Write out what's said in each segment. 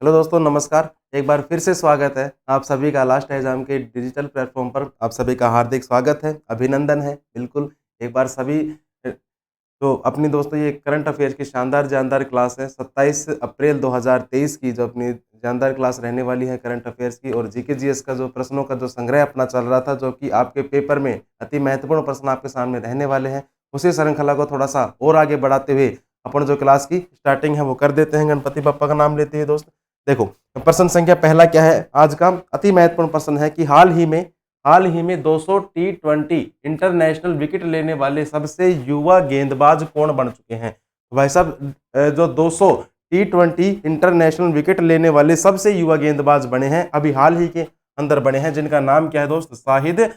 Hello दोस्तों, नमस्कार। एक बार फिर से स्वागत है आप सभी का लास्ट एग्जाम के डिजिटल प्लेटफॉर्म पर। आप सभी का हार्दिक स्वागत है, अभिनंदन है। बिल्कुल एक बार सभी तो अपनी दोस्तों ये करंट अफेयर्स की शानदार जानदार क्लास है 27 अप्रैल 2023 की, जो अपनी जानदार क्लास रहने वाली है करंट अफेयर्स की। और जीके जीएस का जो प्रश्नों का जो संग्रह अपना चल रहा था, जो कि आपके पेपर में अति महत्वपूर्ण प्रश्न आपके सामने रहने वाले हैं, उसी श्रृंखला को थोड़ा सा और आगे बढ़ाते हुए अपन जो क्लास की स्टार्टिंग है वो कर देते हैं। गणपति बप्पा का नाम लेते हैं दोस्त। देखो प्रश्न संख्या पहला क्या है आज का, अति महत्वपूर्ण प्रश्न है कि हाल ही में 200 T20 इंटरनेशनल विकेट लेने वाले सबसे युवा गेंदबाज कौन बन चुके हैं। तो भाई साहब जो 200 T20 इंटरनेशनल विकेट लेने वाले सबसे युवा गेंदबाज बने हैं, अभी हाल ही के अंदर बने हैं, जिनका नाम क्या है दोस्त, शाहीन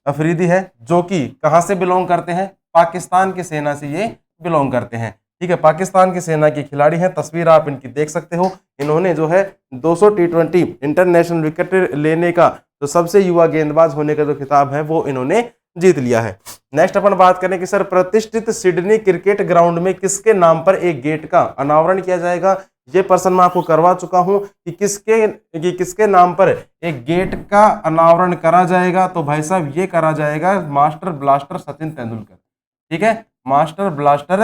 अफरीदी है, जो कि कहां से बिलोंग करते हैं, पाकिस्तान की सेना से ये बिलोंग करते हैं। ठीक है, पाकिस्तान की सेना के खिलाड़ी हैं। तस्वीर आप इनकी देख सकते हो। इन्होंने जो है 200 T20 इंटरनेशनल विकेट लेने का जो सबसे युवा गेंदबाज होने का जो खिताब है वो इन्होंने जीत लिया है। नेक्स्ट अपन बात करें कि सर प्रतिष्ठित सिडनी क्रिकेट ग्राउंड में किसके नाम पर एक गेट का अनावरण किया जाएगा। ये प्रश्न मैं आपको करवा चुका हूं कि किसके नाम पर एक गेट का अनावरण करा जाएगा। तो भाई साहब ये करा जाएगा मास्टर ब्लास्टर सचिन तेंदुलकर। ठीक है, मास्टर ब्लास्टर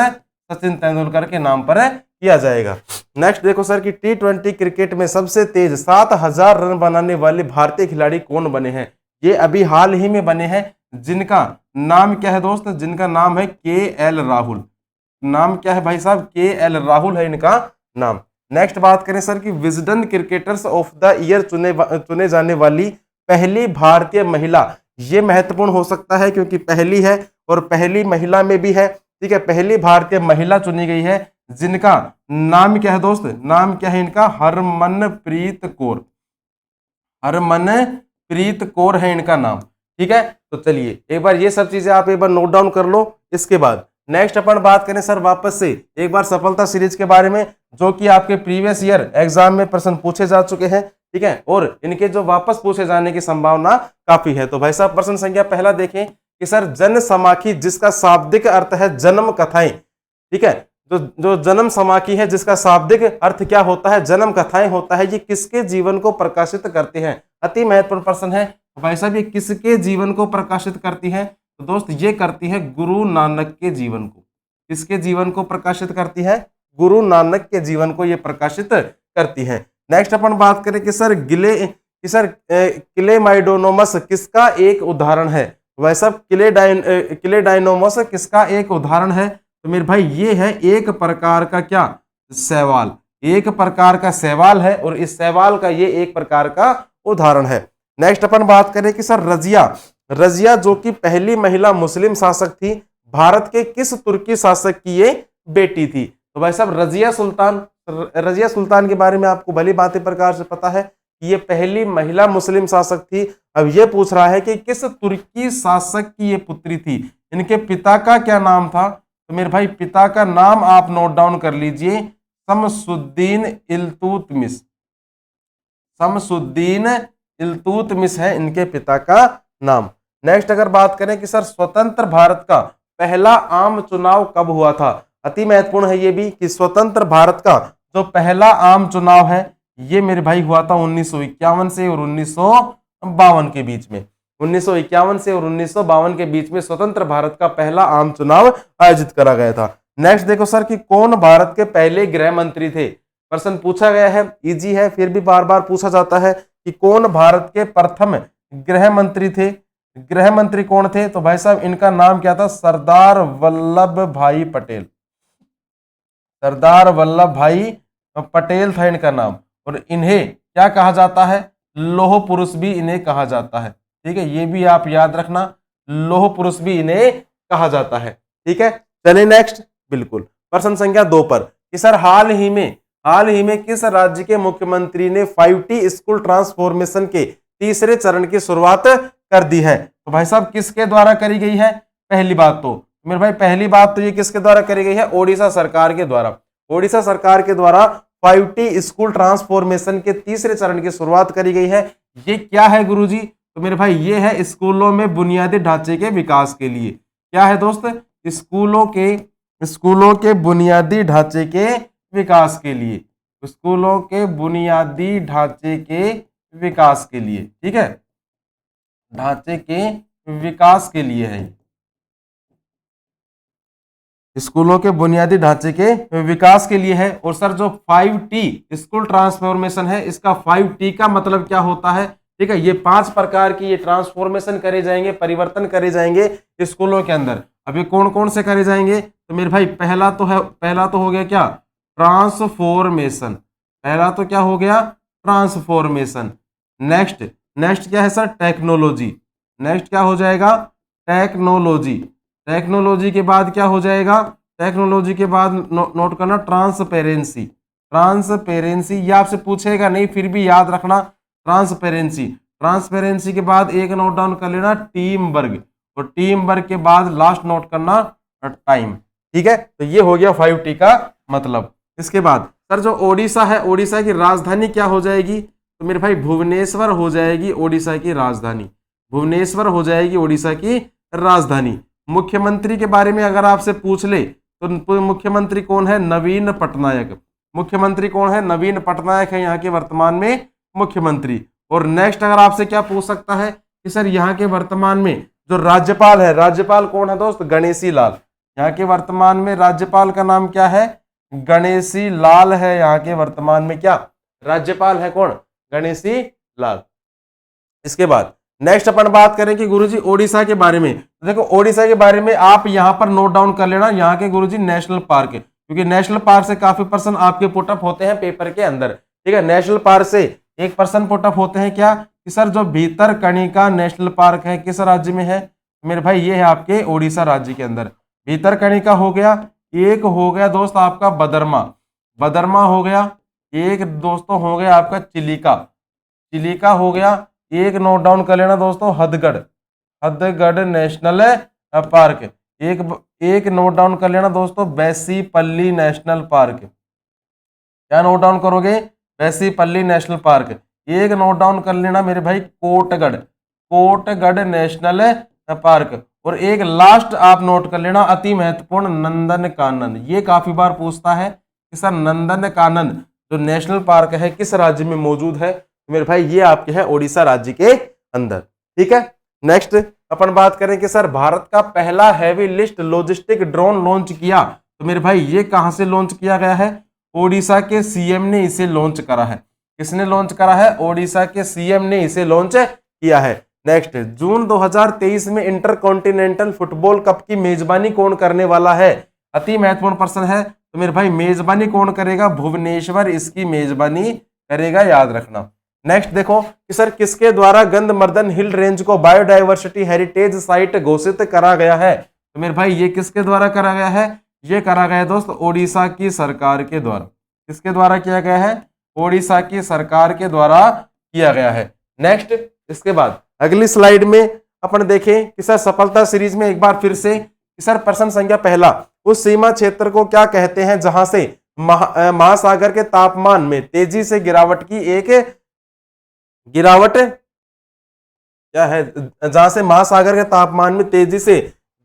सचिन तेंदुलकर के नाम पर किया जाएगा। नेक्स्ट देखो सर कि T20 क्रिकेट में सबसे तेज 7000 रन बनाने वाले भारतीय खिलाड़ी कौन बने हैं। ये अभी हाल ही में बने हैं, जिनका नाम क्या है दोस्त, जिनका नाम है KL राहुल। नाम क्या है भाई साहब, KL राहुल है इनका नाम। नेक्स्ट बात करें सर कि Wisden cricketers of the year चुने जाने वाली पहली भारतीय महिला। ये महत्वपूर्ण हो सकता है क्योंकि पहली है और पहली महिला में भी है। ठीक है, पहली भारतीय महिला चुनी गई है, जिनका नाम क्या है दोस्त, नाम क्या है इनका, हरमनप्रीत कौर है इनका नाम। ठीक है, तो चलिए एक बार ये सब चीजें आप एक बार नोट डाउन कर लो। इसके बाद नेक्स्ट अपन बात करें सर वापस से एक बार सफलता सीरीज के बारे में, जो कि आपके प्रीवियस ईयर एग्जाम में प्रश्न पूछे जा चुके हैं। ठीक है, और इनके जो वापस पूछे जाने की संभावना काफी है। तो भाई साहब प्रश्न संख्या पहला देखें कि सर जन समाखी, जिसका शाब्दिक अर्थ है जन्म कथाएं। ठीक है, जो जन्म समाखी है जिसका शाब्दिक अर्थ क्या होता है, जन्म कथाएं होता है, ये किसके जीवन को प्रकाशित करते हैं। अति महत्वपूर्ण प्रश्न है भाई साहब, ये किसके जीवन को प्रकाशित करती है। तो दोस्त ये करती है गुरु नानक के जीवन को। किसके जीवन को प्रकाशित करती है, गुरु नानक के जीवन को ये प्रकाशित करती है। नेक्स्ट अपन बात करें कि सर क्लेमाइडोनोमस किसका एक उदाहरण है। वैसा क्लेडाइनोमस किसका एक उदाहरण है। तो मेरे भाई ये है एक प्रकार का क्या, शैवाल। एक प्रकार का शैवाल है और इस शैवाल का ये एक प्रकार का उदाहरण है। नेक्स्ट अपन बात करें कि सर रजिया जो कि पहली महिला मुस्लिम शासक थी, भारत के किस तुर्की शासक की ये बेटी थी। तो भाई साहब रजिया सुल्तान के बारे में आपको भली भांति प्रकार से पता है कि ये पहली महिला मुस्लिम शासक थी। अब ये पूछ रहा है कि किस तुर्की शासक की ये पुत्री थी, इनके पिता का क्या नाम था। तो मेरे भाई पिता का नाम आप नोट डाउन कर लीजिए, शमसुद्दीन इल्तुतमिश है इनके पिता का नाम। नेक्स्ट अगर बात करें कि सर स्वतंत्र भारत का पहला आम चुनाव कब हुआ था। अति महत्वपूर्ण है ये भी कि स्वतंत्र भारत का जो पहला आम चुनाव है ये मेरे भाई हुआ था 1951 से और 1952 के बीच में। 1951 से और 1952 के बीच में स्वतंत्र भारत का पहला आम चुनाव आयोजित करा गया था। नेक्स्ट देखो सर कि कौन भारत के पहले गृह मंत्री थे। प्रश्न पूछा गया है, इजी है, फिर भी बार बार पूछा जाता है कि कौन भारत के प्रथम गृह मंत्री थे। गृह मंत्री कौन थे। तो भाई साहब इनका नाम क्या था, सरदार वल्लभ भाई पटेल था इनका नाम। और इन्हें क्या कहा जाता है, लौह पुरुष भी इन्हें कहा जाता है। ठीक है, ये भी आप याद रखना, लौह पुरुष भी इन्हें कहा जाता है। ठीक है, चलिए नेक्स्ट बिल्कुल प्रश्न संख्या 2 पर कि सर हाल ही में किस राज्य के मुख्यमंत्री ने 5T स्कूल ट्रांसफॉर्मेशन के तीसरे चरण की शुरुआत कर दी है। तो भाई साहब किसके द्वारा करी गई है। पहली बात तो मेरे भाई ये किसके द्वारा करी गई है, ओडिशा सरकार के द्वारा। ओडिशा सरकार के द्वारा 5T स्कूल ट्रांसफॉर्मेशन के तीसरे चरण की शुरुआत करी गई है। ये क्या है गुरुजी। तो मेरे भाई ये है स्कूलों में बुनियादी ढांचे के विकास के लिए। क्या है दोस्त, स्कूलों के बुनियादी ढांचे के विकास के लिए, स्कूलों के बुनियादी ढांचे के विकास के लिए, ठीक है, ढांचे के विकास के लिए है, स्कूलों के बुनियादी ढांचे के विकास के लिए है। और सर जो 5T स्कूल ट्रांसफॉर्मेशन है, इसका 5T का मतलब क्या होता है, ठीक है, ये 5 प्रकार की ये ट्रांसफॉर्मेशन करे जाएंगे, परिवर्तन करे जाएंगे स्कूलों के अंदर। अब ये कौन कौन से करे जाएंगे, तो मेरे भाई पहला तो हो गया क्या, ट्रांसफॉर्मेशन, पहला तो क्या हो गया, ट्रांसफॉर्मेशन। नेक्स्ट क्या है सर, टेक्नोलॉजी, नेक्स्ट क्या हो जाएगा, टेक्नोलॉजी। टेक्नोलॉजी के बाद क्या हो जाएगा, टेक्नोलॉजी के बाद नोट करना ट्रांसपेरेंसी, ट्रांसपेरेंसी ये आपसे पूछेगा नहीं, फिर भी याद रखना ट्रांसपेरेंसी। ट्रांसपेरेंसी के बाद एक नोट डाउन कर लेना टीम वर्क, और टीम वर्क के बाद लास्ट नोट करना टाइम, ठीक है। तो ये हो गया 5T का मतलब। इसके बाद सर जो ओडिशा है, ओडिशा की राजधानी क्या हो जाएगी, तो मेरे भाई भुवनेश्वर हो जाएगी ओडिशा की राजधानी, भुवनेश्वर हो जाएगी ओडिशा की राजधानी। मुख्यमंत्री के बारे में अगर आपसे पूछ ले तो मुख्यमंत्री कौन है, नवीन पटनायक, मुख्यमंत्री कौन है, नवीन पटनायक है यहाँ के वर्तमान में मुख्यमंत्री। और नेक्स्ट अगर आपसे क्या पूछ सकता है कि सर यहाँ के वर्तमान में जो राज्यपाल है, राज्यपाल कौन है दोस्त, गणेशी लाल, यहाँ के वर्तमान में राज्यपाल का नाम क्या है, गणेशी लाल है, यहाँ के वर्तमान में क्या राज्यपाल है, कौन, गणेशी लाल। इसके बाद नेक्स्ट अपन बात करें कि गुरुजी ओडिशा के बारे में, तो देखो ओडिशा के बारे में आप यहां पर नोट डाउन कर लेना, यहाँ के गुरुजी नेशनल पार्क, क्योंकि नेशनल पार्क से काफी पर्सन आपके पुटअप होते हैं पेपर के अंदर, ठीक है। नेशनल पार्क से एक पर्सन पुटअप होते हैं क्या, कि सर जो भीतरकनिका नेशनल पार्क है किस राज्य में है, मेरे भाई ये है आपके ओडिशा राज्य के अंदर। भीतरकनिका हो गया, एक हो गया दोस्त आपका बदरमा, बदरमा हो गया, एक दोस्तों हो गया आपका चिलिका, चिलिका हो गया, एक नोट डाउन कर लेना दोस्तों हदगढ़, हदगढ़ नेशनल पार्क, एक नोट डाउन कर लेना दोस्तों बैसीपल्ली नेशनल पार्क, क्या नोट डाउन करोगे, बैसीपल्ली नेशनल पार्क। एक नोट डाउन कर लेना मेरे भाई कोटगढ़, कोटगढ़ नेशनल पार्क। और एक लास्ट आप नोट कर लेना अति महत्वपूर्ण नंदनकानन, ये काफी बार पूछता है कि सर नंदनकानन जो नेशनल पार्क है किस राज्य में मौजूद है, मेरे भाई ये आपके है ओडिशा राज्य के अंदर, ठीक है। नेक्स्ट अपन बात करें कि सर भारत का पहला heavy lift logistic drone launch किया, तो मेरे भाई ये कहां से लॉन्च किया गया है, ओडिशा के सीएम ने इसे लॉन्च करा है, किसने लॉन्च करा है, ओडिशा के सीएम ने इसे लॉन्च किया है। नेक्स्ट जून 2023 में इंटरकॉन्टिनेंटल फुटबॉल कप की मेजबानी कौन करने वाला है, अति महत्वपूर्ण प्रश्न है, तो मेरे भाई मेजबानी कौन करेगा, भुवनेश्वर इसकी मेजबानी करेगा, याद रखना। नेक्स्ट देखो कि सर किसके द्वारा गंधमर्दन हिल रेंज को बायोडायवर्सिटी हेरिटेज साइट घोषित करा गया है, तो मेरे भाई ये किसके द्वारा करा गया है, ये करा गया है दोस्त ओडिशा की सरकार के द्वारा, किसके द्वारा किया गया है, ओडिशा की सरकार के द्वारा किया गया है। नेक्स्ट इसके बाद अगली स्लाइड में अपन देखें कि सर सफलता सीरीज में एक बार फिर से कि सर प्रश्न संख्या पहला, उस सीमा क्षेत्र को क्या कहते हैं जहां से महासागर के तापमान में तेजी से गिरावट की एक गिरावट क्या है, जहां से महासागर के तापमान में तेजी से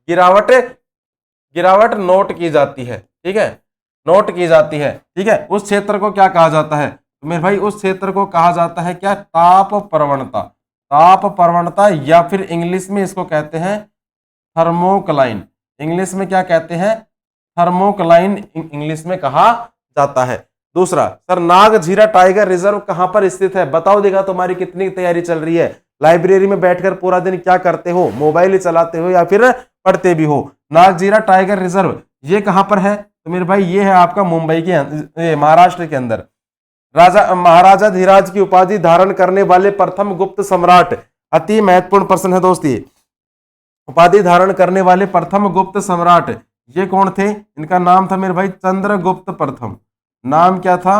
गिरावट नोट की जाती है, ठीक है, नोट की जाती है, ठीक है, उस क्षेत्र को क्या कहा जाता है, तो मेरे भाई उस क्षेत्र को कहा जाता है क्या, ताप प्रवणता, ताप प्रवणता, या फिर इंग्लिश में इसको कहते हैं थर्मोक्लाइन, इंग्लिश में क्या कहते हैं, थर्मोक्लाइन इंग्लिश में कहा जाता है। दूसरा सर नागझीरा टाइगर रिजर्व कहां पर स्थित है, बताओ देगा तुम्हारी कितनी तैयारी चल रही है, लाइब्रेरी में बैठकर पूरा दिन क्या करते हो, मोबाइल चलाते हो या फिर पढ़ते भी हो। नागझीरा टाइगर रिजर्व ये कहां पर है, तो मेरे भाई ये है आपका मुंबई के महाराष्ट्र के अंदर। महाराजा धीराज की उपाधि धारण करने वाले प्रथम गुप्त सम्राट, अति महत्वपूर्ण प्रश्न है दोस्त ये, उपाधि धारण करने वाले प्रथम गुप्त सम्राट ये कौन थे, इनका नाम था मेरे भाई चंद्रगुप्त प्रथम, नाम क्या था,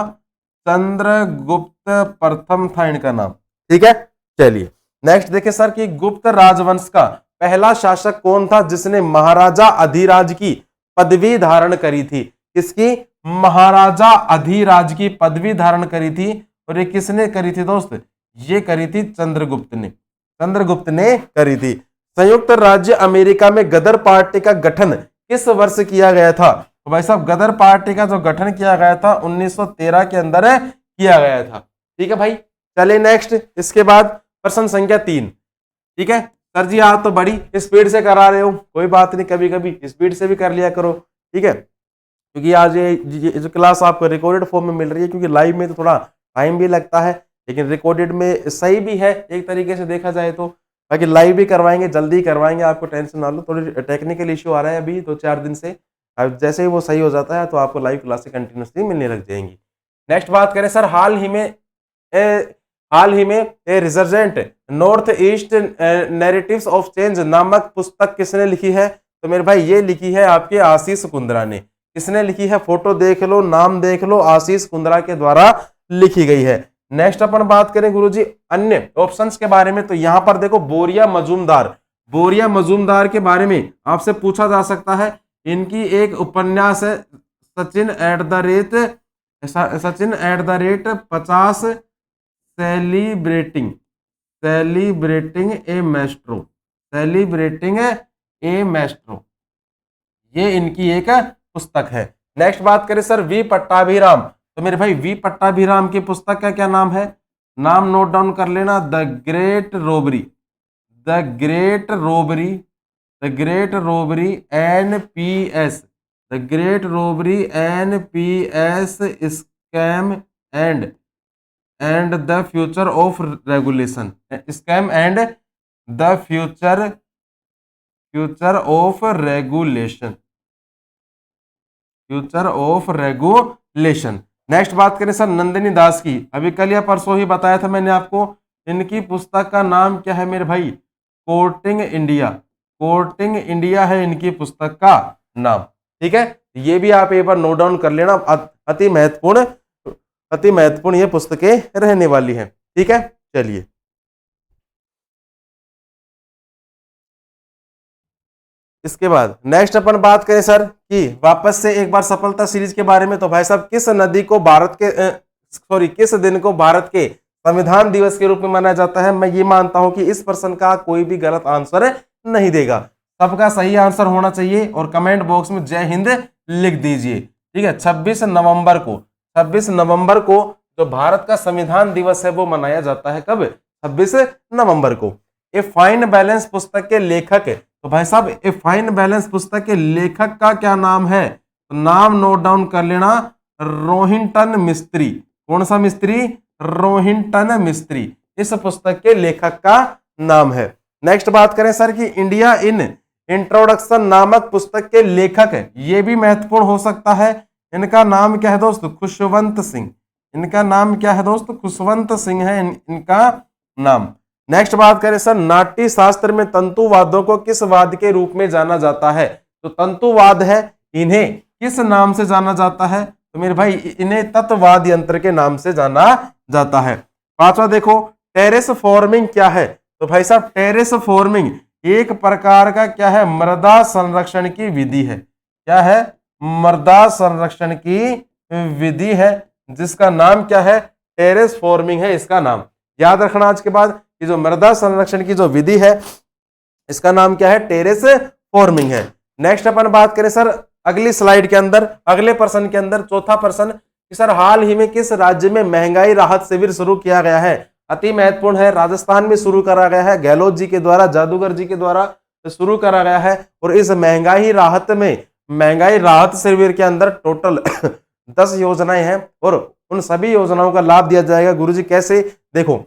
चंद्रगुप्त प्रथम था इनका नाम, ठीक है। चलिए नेक्स्ट देखिए सर कि गुप्त राजवंश का पहला शासक कौन था जिसने महाराजा अधिराज की पदवी धारण करी थी, किसकी, महाराजा अधिराज की पदवी धारण करी थी, और ये किसने करी थी दोस्त, ये करी थी चंद्रगुप्त ने, चंद्रगुप्त ने करी थी। संयुक्त राज्य अमेरिका में गदर पार्टी का गठन किस वर्ष किया गया था, तो भाई साहब गदर पार्टी का जो गठन किया गया था 1913 के अंदर किया गया था। ठीक है भाई, चलिए नेक्स्ट। इसके बाद प्रश्न संख्या 3। ठीक है सर जी, आप तो बड़ी स्पीड से करा रहे हो, कोई बात नहीं, कभी कभी स्पीड से भी कर लिया करो। ठीक है, क्योंकि आज ये जो क्लास आपको रिकॉर्डेड फॉर्म में मिल रही है, क्योंकि लाइव में तो थोड़ा टाइम भी लगता है, लेकिन रिकॉर्डेड में सही भी है एक तरीके से देखा जाए तो। बाकी लाइव भी करवाएंगे, जल्दी करवाएंगे, आपको टेंशन ना लो। थोड़ी टेक्निकल इश्यू आ रहा है अभी 2-4 दिन से, अब जैसे ही वो सही हो जाता है तो आपको लाइव क्लासेस कंटिन्यूसली मिलने लग जाएंगी। नेक्स्ट बात करें सर, हाल ही में a resurgent North East narratives of change नामक पुस्तक किसने लिखी है? तो मेरे भाई ये लिखी है आपके आशीष कुंद्रा ने। किसने लिखी है? फोटो देख लो, नाम देख लो, आशीष कुंद्रा के द्वारा लिखी गई है। नेक्स्ट अपन बात करें गुरुजी अन्य ऑप्शंस के बारे में, तो यहां पर देखो बोरिया मजूमदार के बारे में आपसे पूछा जा सकता है। इनकी एक उपन्यास है Sachin at the rate 50 celebrating A Maestro, ये इनकी एक पुस्तक है। नेक्स्ट बात करें सर वी पट्टाभिराम, तो मेरे भाई वी पट्टाभिराम की पुस्तक का क्या नाम है? नाम नोट डाउन कर लेना, the great robbery and PS scam and the future of regulation, next बात करें सर नंदिनी दास की, अभी कल या परसों ही बताया था मैंने आपको, इनकी पुस्तक का नाम क्या है मेरे भाई? कोर्टिंग इंडिया है इनकी पुस्तक का नाम। ठीक है, ये भी आप एक बार नोट डाउन कर लेना, अति महत्वपूर्ण ये पुस्तकें रहने वाली हैं। ठीक है, चलिए इसके बाद नेक्स्ट अपन बात करें सर कि वापस से एक बार सफलता सीरीज के बारे में। तो भाई साहब किस दिन को भारत के संविधान दिवस के रूप में मनाया जाता है? मैं ये मानता हूं कि इस प्रश्न का कोई भी गलत आंसर नहीं देगा, सबका सही आंसर होना चाहिए, और कमेंट बॉक्स में जय हिंद लिख दीजिए। ठीक है, 26 नवंबर को जो भारत का संविधान दिवस है वो मनाया जाता है। कब? 26 नवंबर को। ए फाइन बैलेंस पुस्तक के लेखक, तो भाई साहब ए फाइन बैलेंस पुस्तक के लेखक का क्या नाम है? तो नाम नोट डाउन कर लेना, रोहिंटन मिस्त्री। कौन सा मिस्त्री? रोहिंटन मिस्त्री इस पुस्तक के लेखक का नाम है। नेक्स्ट बात करें सर कि इंडिया इन इंट्रोडक्शन नामक पुस्तक के लेखक है, ये भी महत्वपूर्ण हो सकता है। इनका नाम क्या है दोस्त? खुशवंत सिंह। इनका नाम क्या है दोस्त? खुशवंत सिंह है इनका नाम। नेक्स्ट बात करें सर नाट्य शास्त्र में तंतुवादों को किस वाद के रूप में जाना जाता है? तो तंतुवाद है, इन्हें किस नाम से जाना जाता है? तो मेरे भाई इन्हें तत्ववाद यंत्र के नाम से जाना जाता है। पांचवा देखो टेरेस फॉर्मिंग क्या है? तो भाई साहब टेरेस फॉर्मिंग एक प्रकार का क्या है? मृदा संरक्षण की विधि है। क्या है? मृदा संरक्षण की विधि है, जिसका नाम क्या है? टेरेस फॉर्मिंग है इसका नाम। याद रखना आज के बाद कि जो मृदा संरक्षण की जो विधि है इसका नाम क्या है? टेरेस फॉर्मिंग है। नेक्स्ट अपन बात करें सर अगली स्लाइड के अंदर, अगले प्रश्न के अंदर, चौथा प्रश्न कि सर हाल ही में किस राज्य में महंगाई राहत शिविर शुरू किया गया है? अति महत्वपूर्ण है, राजस्थान में शुरू करा गया है, गहलोत जी के द्वारा, जादूगर जी के द्वारा शुरू करा गया है। और इस महंगाई राहत शिविर के अंदर टोटल 10 योजनाएं हैं और उन सभी योजनाओं का लाभ दिया जाएगा। गुरुजी कैसे? देखो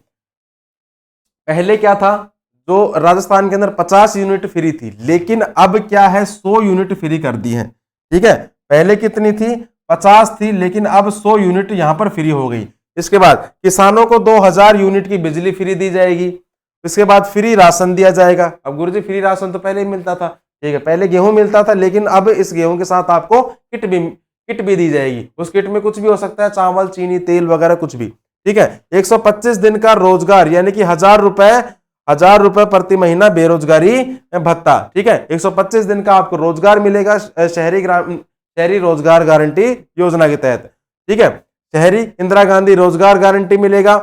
पहले क्या था, जो राजस्थान के अंदर 50 यूनिट फ्री थी, लेकिन अब क्या है 100 यूनिट फ्री कर दी है। ठीक है, पहले कितनी थी? 50 थी, लेकिन अब 100 यूनिट यहां पर फ्री हो गई। इसके बाद किसानों को 2000 यूनिट की बिजली फ्री दी जाएगी। इसके बाद फ्री राशन दिया जाएगा। अब गुरुजी फ्री राशन तो पहले ही मिलता था, ठीक है, पहले गेहूं मिलता था, लेकिन अब इस गेहूं के साथ आपको किट भी दी जाएगी। उस किट में कुछ भी हो सकता है, चावल, चीनी, तेल वगैरह कुछ भी। ठीक है, 125 दिन का रोजगार यानी कि 1000 रुपए प्रति महीना बेरोजगारी भत्ता। ठीक है, 125 दिन का आपको रोजगार मिलेगा शहरी रोजगार गारंटी योजना के तहत। ठीक है, शहरी इंदिरा गांधी रोजगार गारंटी मिलेगा।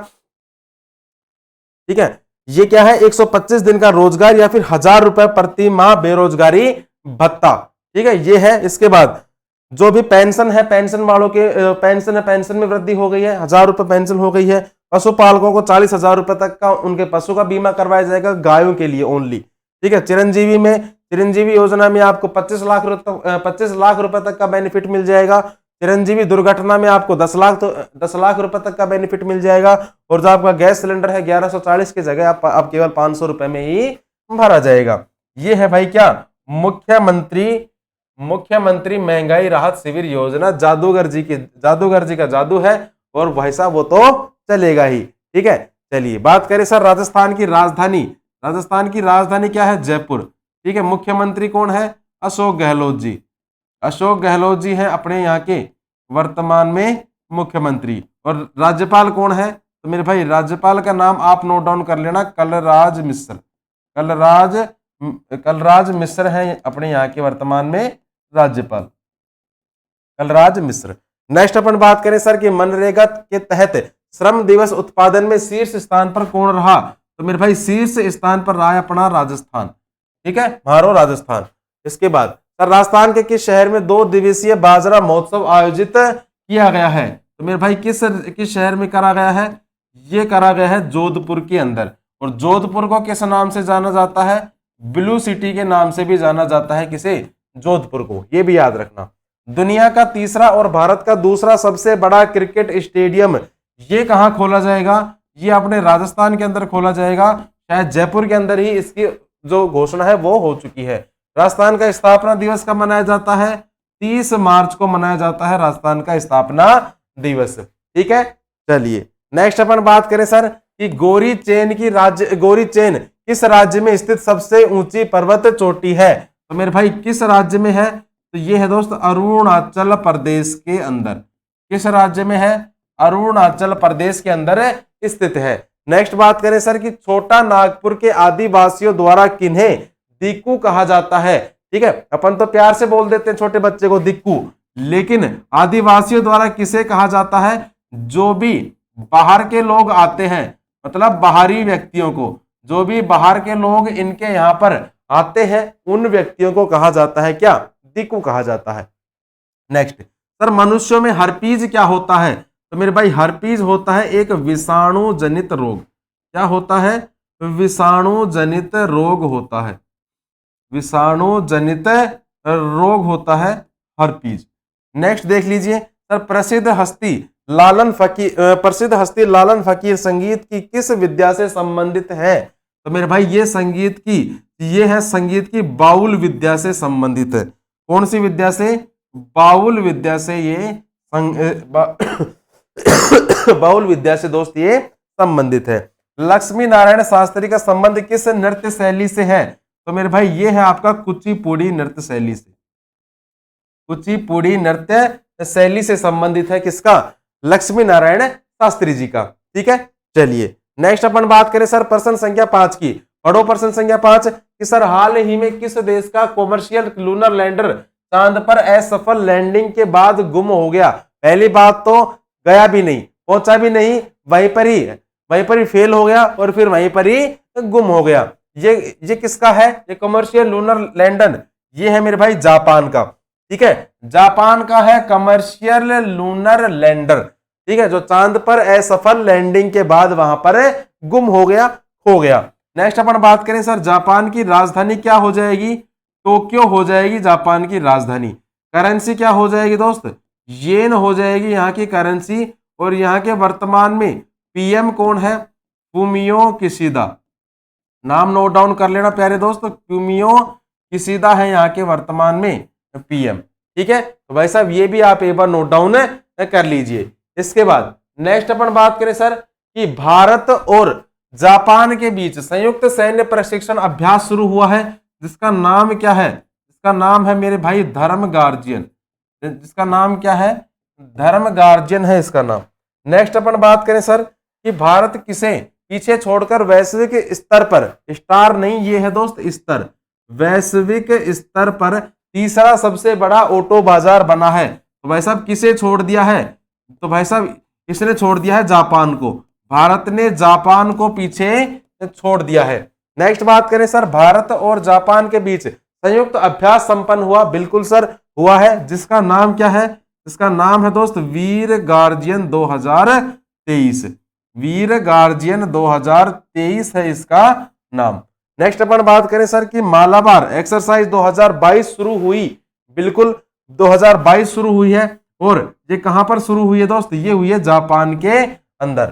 ठीक है, ये क्या है? 125 दिन का रोजगार या फिर 1000 रुपए प्रति माह बेरोजगारी भत्ता। ठीक है, ये है। इसके बाद जो भी पेंशन है, पेंशन वालों के पेंशन है, पेंशन में वृद्धि हो गई है, 1000 रुपए पेंशन हो गई है। पशुपालकों को 40,000 रुपए तक का उनके पशु का बीमा करवाया जाएगा, गायों के लिए ओनली। ठीक है। चिरंजीवी योजना में आपको 25 लाख रुपए तक का बेनिफिट मिल जाएगा। चिरंजीवी दुर्घटना में आपको 10 लाख रुपए तक का बेनिफिट मिल जाएगा। और जो आपका गैस सिलेंडर है 1140 की जगह आप केवल 500 रुपए में ही भरा जाएगा। ये है भाई क्या, मुख्यमंत्री महंगाई राहत शिविर योजना। जादूगर जी का जादू है और भाई साहब वो तो चलेगा ही। ठीक है। चलिए बात करें सर राजस्थान की राजधानी क्या है? जयपुर। ठीक है। मुख्यमंत्री कौन है? अशोक गहलोत जी हैं अपने यहाँ के वर्तमान में मुख्यमंत्री। और राज्यपाल कौन है? तो मेरे भाई राज्यपाल का नाम आप नोट डाउन कर लेना, कलराज मिश्र हैं अपने यहाँ के वर्तमान में राज्यपाल, कलराज मिश्र। नेक्स्ट अपन बात करें सर कि मनरेगा के तहत श्रम दिवस उत्पादन में शीर्ष स्थान पर कौन रहा? तो मेरे भाई शीर्ष स्थान पर रहा है अपना राजस्थान। ठीक है, हमारा राजस्थान। इसके बाद सर राजस्थान के किस शहर में 2 दिवसीय बाजरा महोत्सव आयोजित किया गया है? तो मेरे भाई किस शहर में करा गया है? ये करा गया है जोधपुर के अंदर। और जोधपुर को किस नाम से जाना जाता है? ब्लू सिटी के नाम से भी जाना जाता है। किसे? जोधपुर को। ये भी याद रखना। दुनिया का तीसरा और भारत का दूसरा सबसे बड़ा क्रिकेट स्टेडियम ये कहां खोला जाएगा? ये अपने राजस्थान के अंदर खोला जाएगा। शायद जयपुर के अंदर ही इसकी जो घोषणा है वो हो चुकी है। राजस्थान का स्थापना दिवस कब मनाया जाता है? 30 मार्च को मनाया जाता है राजस्थान का स्थापना दिवस। ठीक है। चलिए नेक्स्ट अपन बात करें सर कि गोरी चेन किस राज्य में स्थित सबसे ऊंची पर्वत चोटी है? तो मेरे भाई किस राज्य में है? तो ये है दोस्त अरुणाचल प्रदेश के अंदर। किस राज्य में है? अरुणाचल प्रदेश के अंदर स्थित है। नेक्स्ट बात करें सर कि छोटा नागपुर के आदिवासियों द्वारा किन्हें दिक्कू कहा जाता है? ठीक है, अपन तो प्यार से बोल देते हैं छोटे बच्चे को दिक्कू, लेकिन आदिवासियों द्वारा किसे कहा जाता है? जो भी बाहर के लोग आते हैं, मतलब बाहरी व्यक्तियों को, जो भी बाहर के लोग इनके यहाँ पर आते हैं उन व्यक्तियों को कहा जाता है क्या? दिक्कू कहा जाता है। नेक्स्ट सर मनुष्यों में हर्पीज क्या होता है? तो मेरे भाई हर्पीज होता है एक विषाणु जनित रोग। क्या होता है? विषाणु जनित रोग होता है। विषाणु जनित रोग होता है हर्पीज। नेक्स्ट देख लीजिए सर प्रसिद्ध हस्ती लालन फकीर संगीत की किस विद्या से संबंधित है? तो मेरे भाई ये संगीत की बाउल विद्या से संबंधित है। कौन सी विद्या से? बाउल विद्या से ये बाउल विद्या से दोस्त ये संबंधित है। लक्ष्मी नारायण शास्त्री का संबंध किस नृत्य शैली से है? तो मेरे भाई ये है आपका कुचिपुड़ी नृत्य शैली से। कुचिपुड़ी नृत्य शैली से संबंधित है किसका? लक्ष्मी नारायण शास्त्री जी का। ठीक है। चलिए नेक्स्ट अपन बात करें सर प्रश्न संख्या 5 की। पढ़ो प्रश्न संख्या 5 कि सर हाल ही में किस देश का कॉमर्शियल लूनर लैंडर चांद पर असफल लैंडिंग के बाद गुम हो गया? पहली बात तो गया भी नहीं, पहुंचा भी नहीं, वहीं पर ही फेल हो गया और फिर वहीं पर ही गुम हो गया। ये किसका है? ये कमर्शियल लूनर लैंडर ये है मेरे भाई जापान का। ठीक है, जापान का है कमर्शियल लूनर लैंडर। ठीक है, जो चांद पर असफल लैंडिंग के बाद वहां पर गुम हो गया। नेक्स्ट अपन बात करें सर जापान की राजधानी क्या हो जाएगी? टोक्यो हो जाएगी जापान की राजधानी। करेंसी क्या हो जाएगी दोस्त? येन हो जाएगी यहाँ की करेंसी। और यहाँ के वर्तमान में पीएम कौन है? Fumio Kishida. नाम नोट डाउन कर लेना प्यारे दोस्त, फूमियो किशिदा है यहाँ के वर्तमान में पीएम। ठीक है, तो भाई साहब ये भी आप एक बार नोट डाउन कर लीजिए। इसके बाद नेक्स्ट अपन बात करें सर कि भारत और जापान के बीच संयुक्त सैन्य प्रशिक्षण अभ्यास शुरू हुआ है, जिसका नाम क्या है? इसका नाम है मेरे भाई धर्म गार्जियन। जिसका नाम क्या है? धर्म गार्जियन है इसका नाम। नेक्स्ट अपन बात करें सर कि भारत किसे पीछे छोड़कर वैश्विक स्तर पर, स्टार नहीं ये है दोस्त स्तर, वैश्विक स्तर पर तीसरा सबसे बड़ा ऑटो बाजार बना है? तो भाई साहब किसे छोड़ दिया है? तो भाई साहब इसने छोड़ दिया है जापान को। भारत ने जापान को पीछे छोड़ दिया है। नेक्स्ट बात करें सर भारत और जापान के बीच संयुक्त अभ्यास संपन्न हुआ। बिल्कुल सर हुआ है, जिसका नाम क्या है? इसका नाम है दोस्त वीर गार्जियन 2023। वीर गार्जियन 2023 है इसका नाम। नेक्स्ट अपन बात करें सर कि मालाबार एक्सरसाइज 2022 शुरू हुई, बिल्कुल 2022 शुरू हुई है। और ये कहां पर शुरू हुई है दोस्त? ये हुई है जापान के अंदर।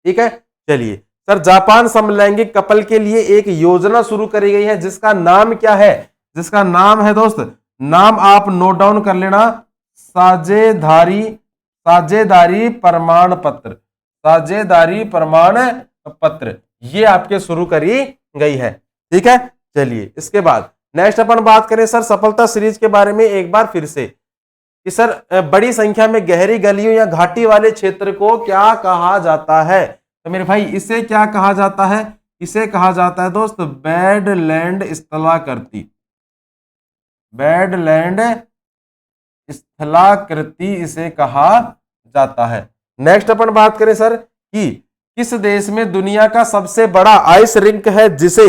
ठीक है, चलिए सर, जापान समलैंगिक कपल के लिए एक योजना शुरू करी गई है, जिसका नाम क्या है? जिसका नाम है दोस्त, नाम आप नोट डाउन कर लेना, साझेदारी साझेदारी प्रमाण पत्र। साझेदारी प्रमाण पत्र ये आपके शुरू करी गई है। ठीक है, चलिए इसके बाद नेक्स्ट अपन बात करें सर सफलता सीरीज के बारे में एक बार फिर से कि सर बड़ी संख्या में गहरी गलियों या घाटी वाले क्षेत्र को क्या कहा जाता है? तो मेरे भाई इसे क्या कहा जाता है? इसे कहा जाता है दोस्त बैडलैंड स्थलाकृति। बैडलैंड स्थलाकृति इसे कहा जाता है। नेक्स्ट अपन बात करें सर कि किस देश में दुनिया का सबसे बड़ा आइस रिंक है जिसे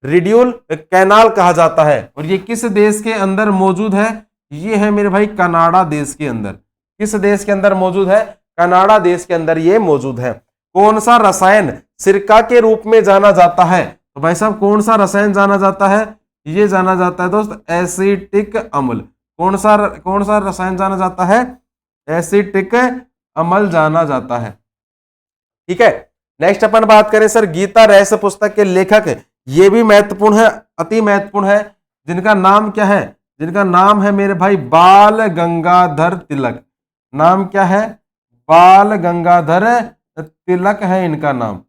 रिड्यूल कैनाल कहा जाता है? और ये किस देश के अंदर मौजूद है? ये है मेरे भाई कनाडा देश के अंदर। किस देश के अंदर मौजूद है? कनाडा देश के अंदर ये मौजूद है। कौन सा रसायन सिरका के रूप में जाना जाता है? तो भाई साहब कौन सा रसायन जाना जाता है? ये जाना जाता है दोस्त एसिटिक अम्ल। कौन सा रसायन जाना जाता है? एसिटिक अम्ल जाना जाता है। ठीक है, नेक्स्ट अपन बात करें सर गीता रहस्य पुस्तक के लेखक, ये भी महत्वपूर्ण है, अति महत्वपूर्ण है, जिनका नाम क्या है? जिनका नाम है मेरे भाई बाल गंगाधर तिलक। नाम क्या है? बाल गंगाधर तिलक है इनका नाम।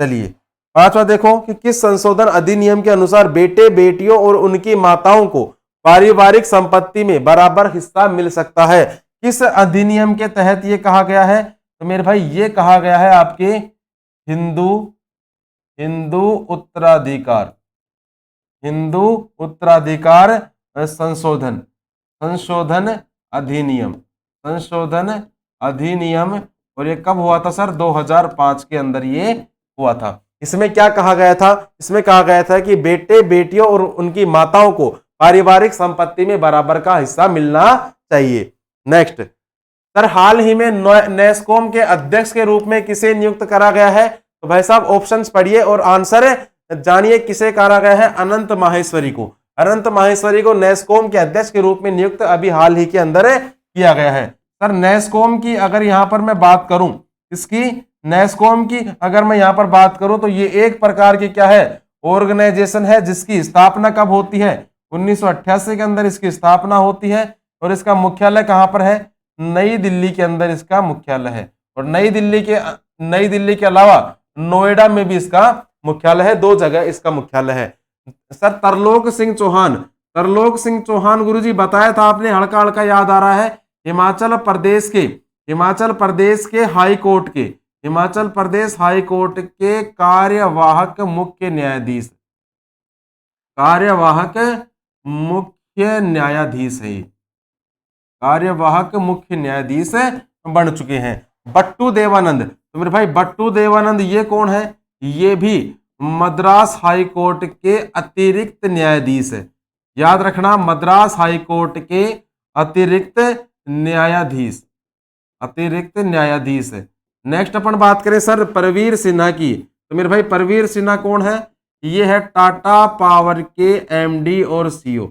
चलिए पांचवा देखो कि किस संशोधन अधिनियम के अनुसार बेटे बेटियों और उनकी माताओं को पारिवारिक संपत्ति में बराबर हिस्सा मिल सकता है? किस अधिनियम के तहत ये कहा गया है? तो मेरे भाई ये कहा गया है आपके हिंदू उत्तराधिकार संशोधन अधिनियम। और ये कब हुआ था सर? 2005 के अंदर ये हुआ था। इसमें क्या कहा गया था? इसमें कहा गया था कि बेटे बेटियों और उनकी माताओं को पारिवारिक संपत्ति में बराबर का हिस्सा मिलना चाहिए। नेक्स्ट सर हाल ही में नेस्कॉम के अध्यक्ष के रूप में किसे नियुक्त करा गया है? तो भाई साहब ऑप्शंस पढ़िए और आंसर जानिए किसे करा गया है? अनंत माहेश्वरी को। अनंत माहेश्वरी को नेस्कॉम के अध्यक्ष के रूप में नियुक्त अभी हाल ही के अंदर किया गया है। सर नेस्कॉम की अगर यहां पर मैं बात करूं, इसकी नेस्कॉम की अगर मैं यहां पर बात करूं तो ये एक प्रकार की क्या है? ऑर्गेनाइजेशन है, जिसकी स्थापना कब होती है? 1988 के अंदर इसकी स्थापना होती है। और इसका मुख्यालय कहां पर है? नई दिल्ली के अंदर इसका मुख्यालय है। और नई दिल्ली के अलावा नोएडा में भी इसका मुख्यालय है। 2 जगह इसका मुख्यालय है। सर तरलोक सिंह चौहान गुरुजी बताया था आपने, हल्का हल्का याद आ रहा है, हिमाचल प्रदेश के हाई कोर्ट के कार्यवाहक मुख्य न्यायाधीश बन चुके हैं बट्टू देवानंद। तो मेरे भाई बट्टू देवानंद ये कौन है? ये भी मद्रास हाई कोर्ट के अतिरिक्त न्यायाधीश है। याद रखना, मद्रास हाई कोर्ट के अतिरिक्त न्यायाधीश है। नेक्स्ट अपन बात करें सर परवीर सिन्हा की। तो मेरे भाई परवीर सिन्हा कौन है? ये है टाटा पावर के एमडी और सीईओ।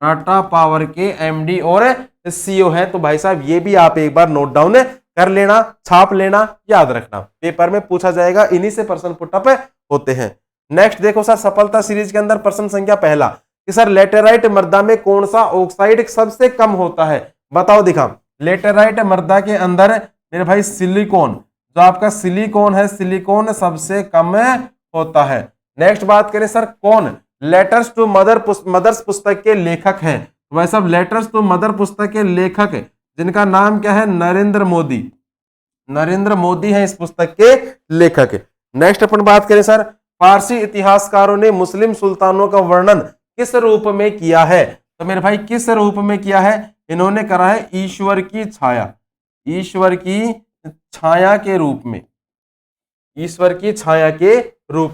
टाटा पावर के एमडी और सीईओ है। तो भाई साहब ये भी आप एक बार नोट डाउन कर लेना, छाप लेना, याद रखना, पेपर में पूछा जाएगा, इन्हीं से प्रश्न पुटअप होते हैं। नेक्स्ट देखो सर सफलता सीरीज के अंदर प्रश्न संख्या पहला कि सर लेटेराइट मृदा में कौन सा ऑक्साइड सबसे कम होता है? बताओ दिखा। लेटेराइट मृदा के अंदर मेरे भाई सिलिकॉन, जो आपका सिलिकॉन है, सिलिकॉन सबसे कम होता है। नेक्स्ट बात करें सर कौन लेटर्स टू मदर्स पुस्तक के लेखक हैं? वह सब लेटर्स टू मदर पुस्तक के लेखक जिनका नाम क्या है? नरेंद्र मोदी है इस पुस्तक के लेखक। नेक्स्ट अपन बात करें सर फारसी इतिहासकारों ने मुस्लिम सुल्तानों का वर्णन किस रूप में किया है? तो मेरे भाई किस रूप में किया है? इन्होंने करा है ईश्वर की छाया के रूप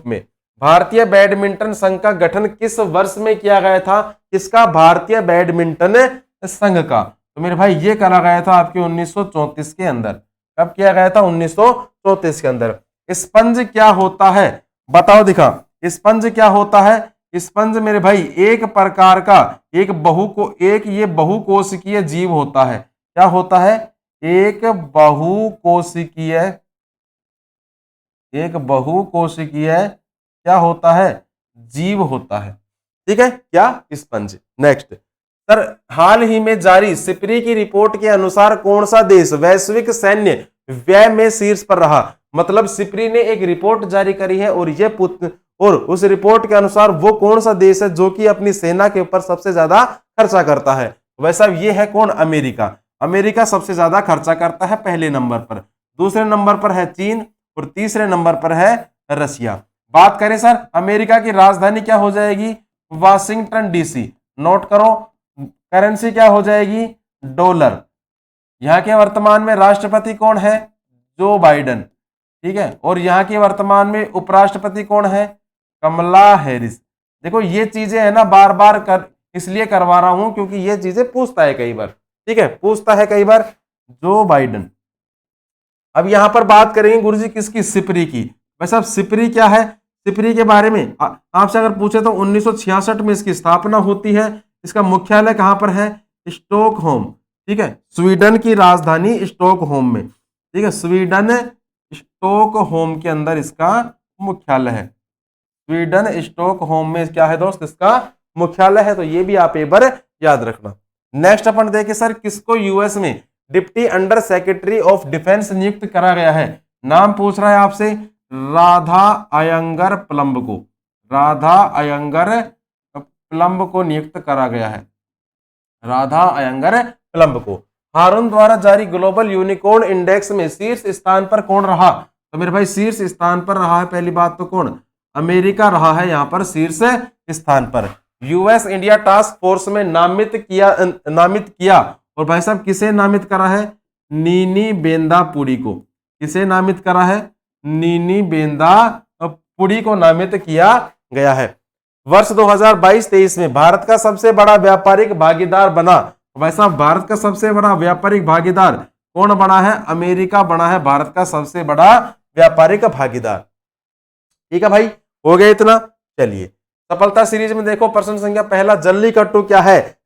में। भारतीय बैडमिंटन संघ का गठन किस वर्ष में किया गया था? किसका? भारतीय बैडमिंटन संघ का। तो मेरे भाई ये करा गया था आपके 1934 के अंदर। कब किया गया था? 1934 के अंदर। स्पंज क्या होता है? बताओ दिखा। स्पंज क्या होता है? स्पंज मेरे भाई एक प्रकार का ये बहुकोशिकीय जीव होता है। क्या होता है? एक बहुकोशिकीय क्या होता है? जीव होता है। ठीक है, क्या? स्पंज। नेक्स्ट सर, हाल ही में जारी सिपरी की रिपोर्ट के अनुसार कौन सा देश वैश्विक सैन्य व्यय में शीर्ष पर रहा? मतलब सिपरी ने एक रिपोर्ट जारी करी है और उस रिपोर्ट के अनुसार वो कौन सा देश है जो कि अपनी सेना के ऊपर सबसे ज्यादा खर्चा करता है? वैसा ये है कौन? अमेरिका। अमेरिका सबसे ज्यादा खर्चा करता है पहले नंबर पर, दूसरे नंबर पर है चीन और तीसरे नंबर पर है रशिया। बात करें सर, अमेरिका की राजधानी क्या हो जाएगी? Washington DC. नोट करो। करेंसी क्या हो जाएगी? डॉलर। यहाँ के वर्तमान में राष्ट्रपति कौन है? जो बाइडन। ठीक है, और यहाँ के वर्तमान में उपराष्ट्रपति कौन है? कमला हैरिस। देखो ये चीजें है ना, बार बार इसलिए करवा रहा हूं क्योंकि ये चीजें पूछता है कई बार। ठीक है, पूछता है कई बार। जो बाइडन। अब यहां पर बात करेंगे गुरुजी किसकी? सिपरी की। वैसे अब सिपरी क्या है? सिपरी के बारे में आपसे अगर पूछे तो 1966 में इसकी स्थापना होती है। इसका मुख्यालय कहां पर है? स्टॉकहोम। ठीक है, स्वीडन की राजधानी स्टॉकहोम में। ठीक है, स्वीडन स्टॉकहोम के अंदर इसका मुख्यालय है। स्वीडन स्टॉकहोम में क्या है दोस्त? इसका मुख्यालय है। तो ये भी आप एक बार याद रखना। नेक्स्ट अपन देखें सर, किसको यूएस में deputy under secretary of defence नियुक्त करा गया है? नाम पूछ रहा है आपसे। राधा अयंगर प्लम्ब को। राधा अयंगर प्लम्ब को नियुक्त करा गया है। राधा अयंगर प्लम्ब को। हारून द्वारा जारी ग्लोबल यूनिकॉर्न इंडेक्स में शीर्ष स्थान पर कौन रहा? तो मेरे भाई र्शीर्ष स्थान पर रहा है पहली बात तो कौन? अमेरिका रहा है यहाँ पर शीर्ष स्थान पर। यूएस इंडिया टास्क फोर्स में नामित किया और भाई साहब किसे नामित करा है? नीनी बेंदा पुरी को। किसे नामित करा है? नीनी बेंदा पुरी को नामित किया गया है। वर्ष 2022-23 में भारत का सबसे बड़ा व्यापारिक भागीदार बना। भाई साहब भारत का सबसे बड़ा व्यापारिक भागीदार कौन बना है? अमेरिका बना है भारत का सबसे बड़ा व्यापारिक भागीदार। ठीक है भाई, हो गया इतना। चलिए सफलता सीरीज में देखो प्रश्न संख्या पहला, जल्लीकट्टू क्या है?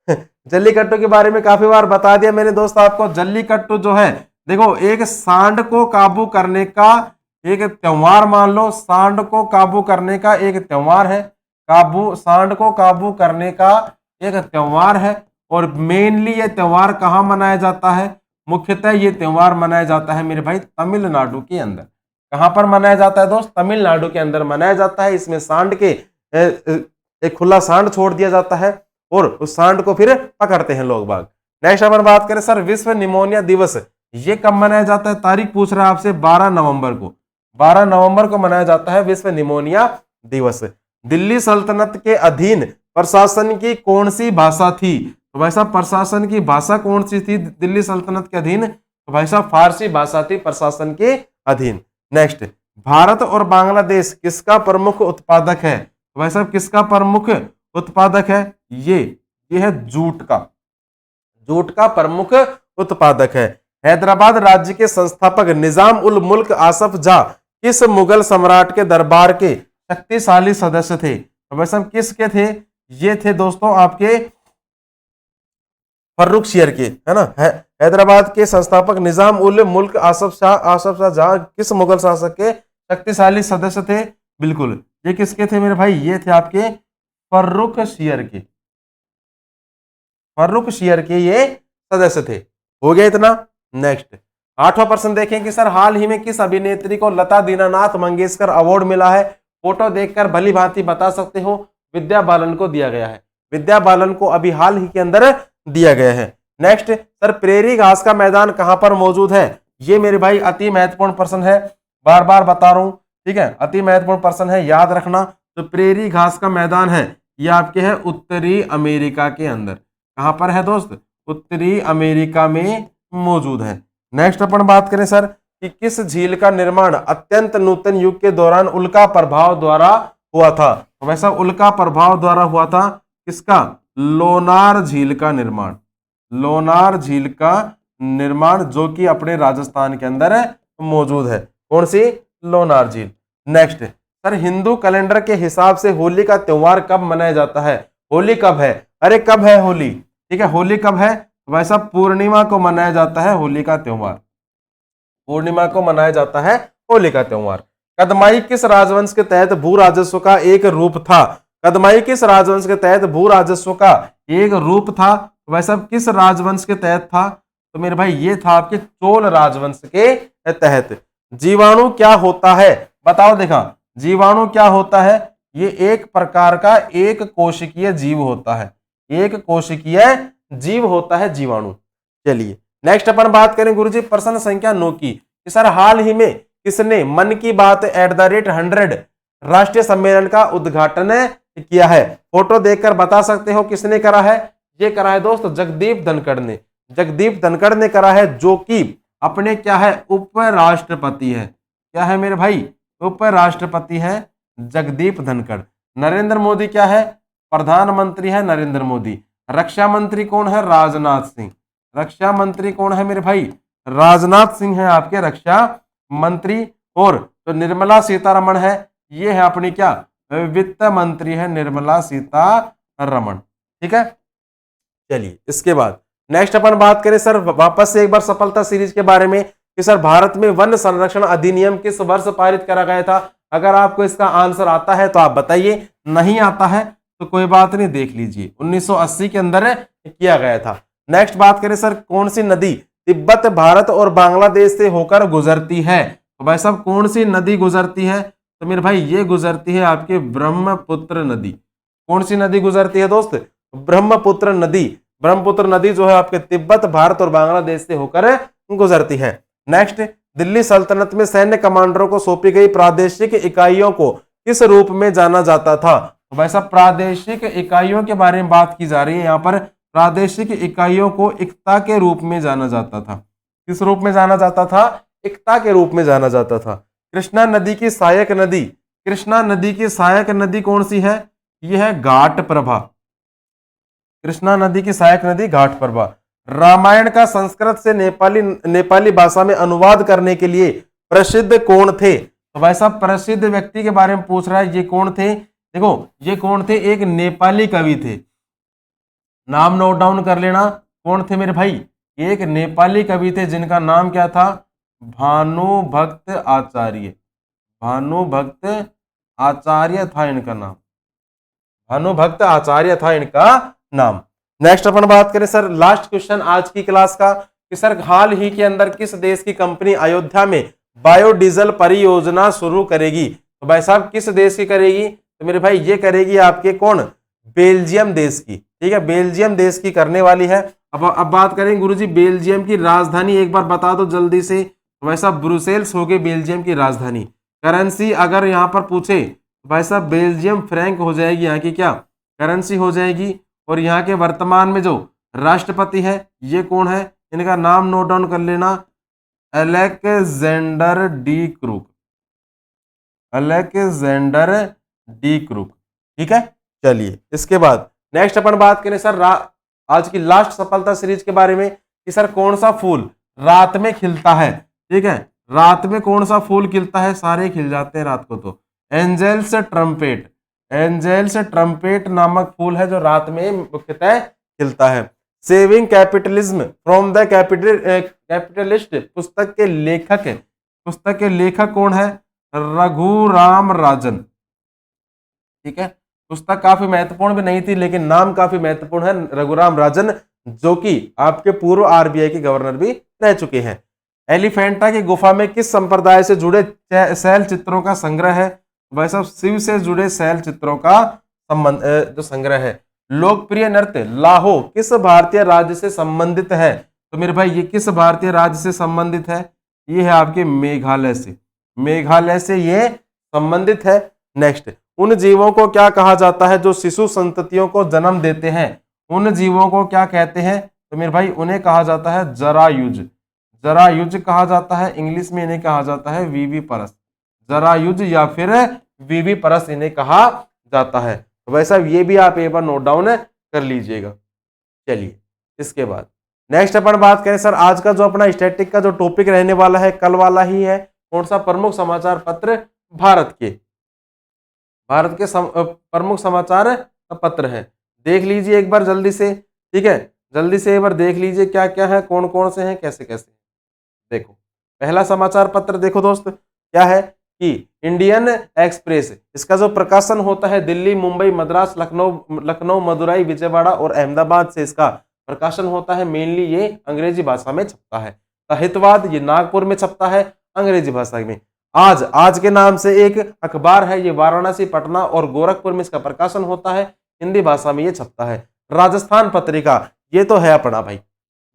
जल्लीकट्टू के बारे में काफी बार बता दिया मैंने दोस्त आपको। जल्लीकट्टू जो है देखो एक सांड को काबू करने का एक त्योहार मान लो। सांड को काबू करने का एक त्योहार है। सांड को काबू करने का एक त्योहार है और मेनली ये त्योहार कहाँ मनाया जाता है? मुख्यतः ये त्योहार मनाया जाता है मेरे भाई तमिलनाडु के अंदर। कहां पर मनाया जाता है दोस्त? तमिलनाडु के अंदर मनाया जाता है। इसमें सांड के एक खुला सांड छोड़ दिया जाता है और उस सांड को फिर पकड़ते हैं लोग बाग। नेक्स्ट अपन बात करें सर, विश्व निमोनिया दिवस ये कब मनाया जाता है? तारीख पूछ रहा है आपसे। 12 नवंबर को। 12 नवंबर को मनाया जाता है विश्व निमोनिया दिवस। दिल्ली सल्तनत के अधीन प्रशासन की कौन सी भाषा थी? तो भाई साहब प्रशासन की भाषा कौन सी थी दिल्ली सल्तनत के अधीन? तो भाई साहब फारसी भाषा थी प्रशासन के अधीन। नेक्स्ट, भारत और बांग्लादेश किसका प्रमुख उत्पादक है? तो भाई साहब किसका प्रमुख उत्पादक है? ये है जूट का। जूट का प्रमुख उत्पादक है। हैदराबाद राज्य के संस्थापक निजाम उल मुल्क आसफ जाह किस मुगल सम्राट के दरबार के शक्तिशाली सदस्य थे? तो भाई साहब किसके थे? ये थे दोस्तों आपके फर्रुखशियर के, है ना। हैदराबाद के संस्थापक निजाम उल मुल्क आसफ शाह जहां किस मुगल शासक के शक्तिशाली सदस्य थे? बिल्कुल, ये किसके थे मेरे भाई? ये थे आपके फर्रुखशियर के। फर्रुखशियर के ये सदस्य थे। हो गया इतना। नेक्स्ट 8वां प्रश्न देखें कि सर हाल ही में किस अभिनेत्री को लता दीनानाथ मंगेशकर अवार्ड मिला है? फोटो देखकर भली भांति बता सकते हो। विद्या बालन को दिया गया है। विद्या बालन को अभी हाल ही के अंदर दिया गया है। नेक्स्ट सर, प्रेरी घास का मैदान कहां पर मौजूद है? ये मेरे भाई अति महत्वपूर्ण प्रश्न है, बार बार बता रहा हूं। ठीक है, अति महत्वपूर्ण प्रश्न है, याद रखना। तो प्रेरी घास का मैदान है ये आपके है उत्तरी अमेरिका के अंदर। कहां पर है दोस्त? उत्तरी अमेरिका में मौजूद है। नेक्स्ट अपन बात करें सर कि किस झील का निर्माण अत्यंत नूतन युग के दौरान उल्का प्रभाव द्वारा हुआ था? तो भाई साहब उल्का प्रभाव द्वारा हुआ था। किसका? लोनार झील का निर्माण। लोनार झील का निर्माण जो कि अपने राजस्थान के अंदर मौजूद है। कौन सी? लोनार झील। नेक्स्ट सर, हिंदू कैलेंडर के हिसाब से होली का त्योहार कब मनाया जाता है? होली कब है? अरे कब है होली? ठीक है, होली कब है? भाई साहब पूर्णिमा को मनाया जाता है होली का त्योहार। पूर्णिमा को मनाया जाता है होली का त्योहार। कदमाई किस राजवंश के तहत भू राजस्व का एक रूप था? कदमाई किस राजवंश के तहत भू राजस्व का एक रूप था? भाई साहब किस राजवंश के तहत था? तो मेरे भाई ये था आपके चोल राजवंश के तहत। जीवाणु क्या होता है? बताओ देखा, जीवाणु क्या होता है? ये एक प्रकार का एक कोशिकीय जीव होता है। एक कोशिकीय जीव होता है जीवाणु। चलिए नेक्स्ट अपन बात करें गुरुजी प्रश्न संख्या 9 की। कि सर हाल ही में किसने मन की बात @100 राष्ट्रीय सम्मेलन का उद्घाटन किया है? फोटो देखकर बता सकते हो किसने करा है? ये करा है दोस्त जगदीप धनखड़ ने। जगदीप धनखड़ ने करा है, जो कि अपने क्या है? उपराष्ट्रपति है। क्या है मेरे भाई? उपराष्ट्रपति है जगदीप धनखड़। नरेंद्र मोदी क्या है? प्रधानमंत्री है नरेंद्र मोदी। रक्षा मंत्री कौन है? राजनाथ सिंह। रक्षा मंत्री कौन है मेरे भाई? राजनाथ सिंह है आपके रक्षा मंत्री। और तो निर्मला सीतारमण है, ये है अपनी क्या? वित्त मंत्री है निर्मला सीतारमण। ठीक है, चलिए इसके बाद नेक्स्ट अपन बात करें सर वापस से एक बार सफलता सीरीज के बारे में। कि सर भारत में वन संरक्षण अधिनियम किस वर्ष पारित करा गया था? अगर आपको इसका आंसर आता है तो आप बताइए, नहीं आता है तो कोई बात नहीं, देख लीजिए 1980 के अंदर किया गया था। नेक्स्ट बात करें सर, कौन सी नदी तिब्बत, भारत और बांग्लादेश से होकर गुजरती है? तो भाई साहब कौन सी नदी गुजरती है? तो मेरे भाई ये गुजरती है आपके ब्रह्मपुत्र नदी। कौन सी नदी गुजरती है दोस्त? ब्रह्मपुत्र नदी। ब्रह्मपुत्र नदी जो है आपके तिब्बत, भारत और बांग्लादेश से होकर गुजरती है। नेक्स्ट, दिल्ली सल्तनत में सैन्य कमांडरों को सौंपी गई प्रादेशिक इकाइयों को किस रूप में जाना जाता था? तो भाई साहब प्रादेशिक इकाइयों के बारे में बात की जा रही है यहाँ पर। प्रादेशिक इकाइयों को एकता के रूप में जाना जाता था। किस रूप में जाना जाता था? एकता के रूप में जाना जाता था। कृष्णा नदी की सहायक नदी, कृष्णा नदी की सहायक नदी कौन सी है? यह है घाटप्रभा। कृष्णा नदी की सहायक नदी घाटप्रभा। रामायण का संस्कृत से नेपाली भाषा में अनुवाद करने के लिए प्रसिद्ध कौन थे? तो भाई साहब प्रसिद्ध व्यक्ति के बारे में पूछ रहा है, ये कौन थे? देखो ये कौन थे? एक नेपाली कवि थे। नाम नोट डाउन कर लेना, कौन थे मेरे भाई? एक नेपाली कवि थे जिनका नाम क्या था? भानुभक्त आचार्य। भानुभक्त आचार्य था इनका नाम। भानुभक्त आचार्य था इनका नाम। नेक्स्ट अपन बात करें सर लास्ट क्वेश्चन आज की क्लास का। कि सर हाल ही के अंदर किस देश की कंपनी अयोध्या में बायोडीजल परियोजना शुरू करेगी? तो भाई साहब किस देश की करेगी? तो मेरे भाई ये करेगी आपके कौन? बेल्जियम देश की। ठीक है, बेल्जियम देश की करने वाली है। अब बात करें गुरुजी बेल्जियम की राजधानी एक बार बता दो जल्दी से। तो भाई साहब ब्रुसेल्स हो गई बेल्जियम की राजधानी। करेंसी अगर यहाँ पर पूछे तो भाई साहब बेल्जियम फ्रैंक हो जाएगी, यहाँ की क्या करेंसी हो जाएगी। और यहाँ के वर्तमान में जो राष्ट्रपति है ये कौन है? इनका नाम नोट डाउन कर लेना, Alexander D crook. Alexander D crook. ठीक है, चलिए इसके बाद नेक्स्ट अपन बात करें सर आज की लास्ट सफलता सीरीज के बारे में। कि सर कौन सा फूल रात में खिलता है? ठीक है, रात में कौन सा फूल खिलता है? सारे खिल जाते हैं रात को। तो एंजेल्स ट्रम्पेट। एंजेल्स ट्रम्पेट नामक फूल है जो रात में मुख्यतः खिलता है। Saving capitalism from the capitalist पुस्तक के लेखक कौन है? रघुराम राजन। ठीक है, पुस्तक काफी महत्वपूर्ण भी नहीं थी लेकिन नाम काफी महत्वपूर्ण है, रघुराम राजन, जो कि आपके पूर्व आरबीआई के गवर्नर भी रह चुके हैं। एलिफेंटा की गुफा में किस संप्रदाय से जुड़े शैल चित्रों का संग्रह है? भाई साहब शिव से जुड़े शैल चित्रों का संबंध जो संग्रह है। लोकप्रिय नृत्य लाहो किस भारतीय राज्य से संबंधित है? तो मेरे भाई ये किस भारतीय राज्य से संबंधित है? ये है आपके मेघालय से। मेघालय से ये संबंधित है। नेक्स्ट, उन जीवों को क्या कहा जाता है जो शिशु संततियों को जन्म देते हैं? उन जीवों को क्या कहते हैं? तो मेरे भाई उन्हें कहा जाता है जरायुज। जरायुज कहा जाता है। इंग्लिश में इन्हें कहा जाता है वीवी परस। जरायुज या फिर विविपरस इन्हें कहा जाता है। तो भाई साहब ये भी आप एक बार नोट डाउन कर लीजिएगा। चलिए इसके बाद नेक्स्ट अपन बात करें सर, आज का जो अपना स्टैटिक का जो टॉपिक रहने वाला है कल वाला ही है। कौन सा? प्रमुख समाचार पत्र भारत के प्रमुख समाचार पत्र है। देख लीजिए एक बार जल्दी से, ठीक है, जल्दी से एक बार देख लीजिए क्या क्या है, कौन कौन से हैं, कैसे कैसे। देखो पहला समाचार पत्र देखो दोस्त क्या है कि इंडियन एक्सप्रेस, इसका जो प्रकाशन होता है दिल्ली, मुंबई, मद्रास, लखनऊ, मदुरई, विजयवाड़ा और अहमदाबाद से इसका प्रकाशन होता है। मेनली ये अंग्रेजी भाषा में छपता है। साहित्यवाद ये नागपुर में छपता है अंग्रेजी भाषा में। आज के नाम से एक अखबार है, ये वाराणसी, पटना और गोरखपुर में इसका प्रकाशन होता है, हिंदी भाषा में ये छपता है। राजस्थान पत्रिका ये तो है अपना भाई,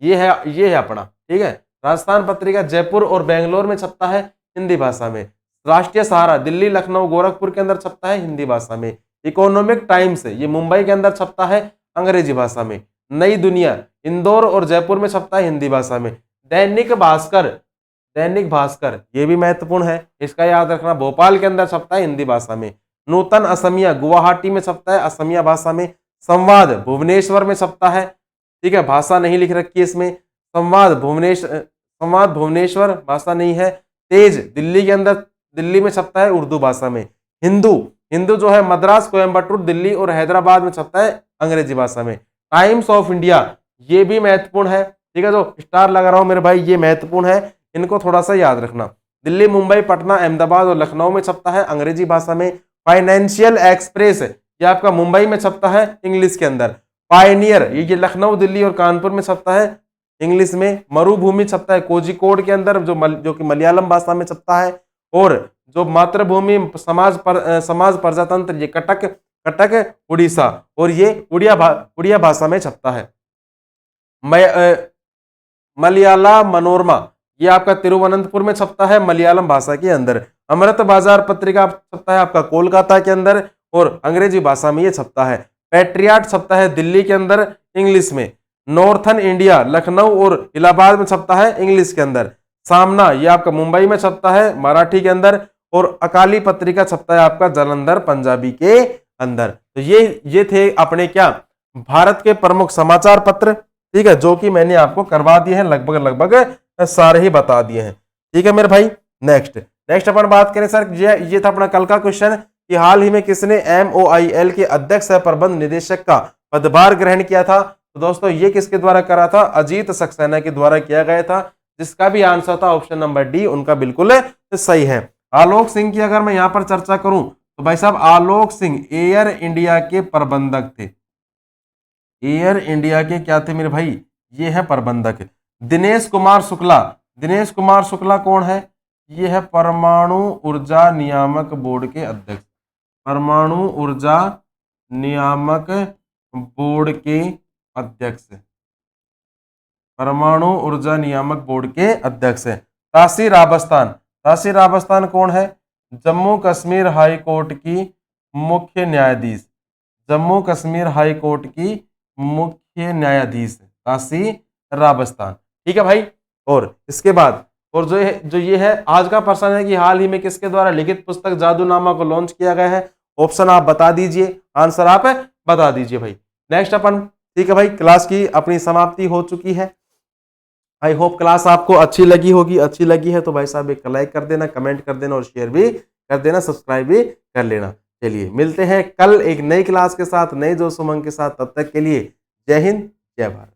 ये है अपना, ठीक है। राजस्थान पत्रिका जयपुर और बेंगलोर में छपता है हिंदी भाषा में। राष्ट्रीय सहारा दिल्ली, लखनऊ, गोरखपुर के अंदर छपता है हिंदी भाषा में। इकोनॉमिक टाइम्स ये मुंबई के अंदर छपता है अंग्रेजी भाषा में। नई दुनिया इंदौर और जयपुर में छपता है हिंदी भाषा में। दैनिक भास्कर ये भी महत्वपूर्ण है, इसका याद रखना, भोपाल के अंदर छपता है हिंदी भाषा में। नूतन असमिया गुवाहाटी में छपता है असमिया भाषा में। संवाद भुवनेश्वर में छपता है, ठीक है, भाषा नहीं लिख रखी है इसमें। संवाद भुवनेश्वर भाषा नहीं है। तेज दिल्ली के अंदर, दिल्ली में छपता है उर्दू भाषा में। हिंदू जो है मद्रास, कोयम्बटूर, दिल्ली और हैदराबाद में छपता है अंग्रेजी भाषा में। टाइम्स ऑफ इंडिया ये भी महत्वपूर्ण है, ठीक है, जो स्टार लगा रहा हूं मेरे भाई ये महत्वपूर्ण है, इनको थोड़ा सा याद रखना। दिल्ली, मुंबई, पटना, अहमदाबाद और लखनऊ में छपता है अंग्रेजी भाषा में। फाइनेंशियल एक्सप्रेस ये आपका मुंबई में छपता है इंग्लिश के अंदर। पायनियर ये लखनऊ, दिल्ली और कानपुर में छपता है इंग्लिश में। मरुभूमि छपता है कोझिकोड के अंदर जो कि मलयालम भाषा में छपता है। और जो मातृभूमि समाज प्रजातंत्र ये कटक उड़ीसा और ये उड़िया भाषा में छपता है। मलयाला मनोरमा ये आपका तिरुवनंतपुर में छपता है मलयालम भाषा के अंदर। अमृत बाजार पत्रिका छपता है आपका कोलकाता के अंदर और अंग्रेजी भाषा में ये छपता है। पैट्रियाट छपता है दिल्ली के अंदर इंग्लिश में। नॉर्थन इंडिया लखनऊ और इलाहाबाद में छपता है इंग्लिश के अंदर। सामना ये आपका मुंबई में छपता है मराठी के अंदर। और अकाली पत्रिका छपता है आपका जालंधर पंजाबी के अंदर। तो ये थे अपने क्या भारत के प्रमुख समाचार पत्र, ठीक है, जो कि मैंने आपको करवा दिए हैं, लगभग सारे ही बता दिए हैं, ठीक है मेरे भाई। नेक्स्ट अपन बात करें सर, ये था अपना कल का क्वेश्चन कि हाल ही में किसने MOIL के अध्यक्ष सह प्रबंध निदेशक का पदभार ग्रहण किया था। तो दोस्तों ये किसके द्वारा करा था? अजीत सक्सेना के द्वारा किया गया था, जिसका भी आंसर था ऑप्शन नंबर डी उनका बिल्कुल सही है। आलोक सिंह की अगर मैं यहां पर चर्चा करूं तो भाई साहब आलोक सिंह एयर इंडिया के प्रबंधक थे। एयर इंडिया के क्या थे मेरे भाई? ये है प्रबंधक। दिनेश कुमार शुक्ला कौन है? ये है परमाणु ऊर्जा नियामक बोर्ड के अध्यक्ष। परमाणु ऊर्जा नियामक बोर्ड के अध्यक्ष, परमाणु ऊर्जा नियामक बोर्ड के अध्यक्ष है। तासीर आबस्तान कौन है? जम्मू कश्मीर हाई कोर्ट की मुख्य न्यायाधीश। जम्मू कश्मीर हाई कोर्ट की मुख्य न्यायाधीश तासीर आबस्तान, ठीक है भाई। और इसके बाद और जो ये है आज का प्रश्न है कि हाल ही में किसके द्वारा लिखित पुस्तक जादूनामा को लॉन्च किया गया है। ऑप्शन आप बता दीजिए, आंसर आप बता दीजिए भाई। नेक्स्ट अपन, ठीक है भाई, क्लास की अपनी समाप्ति हो चुकी है। आई होप क्लास आपको अच्छी लगी होगी। अच्छी लगी है तो भाई साहब एक लाइक कर देना, कमेंट कर देना और शेयर भी कर देना, सब्सक्राइब भी कर लेना। चलिए मिलते हैं कल एक नई क्लास के साथ, नए जोश उमंग के साथ। तब तक के लिए जय हिंद, जय भारत।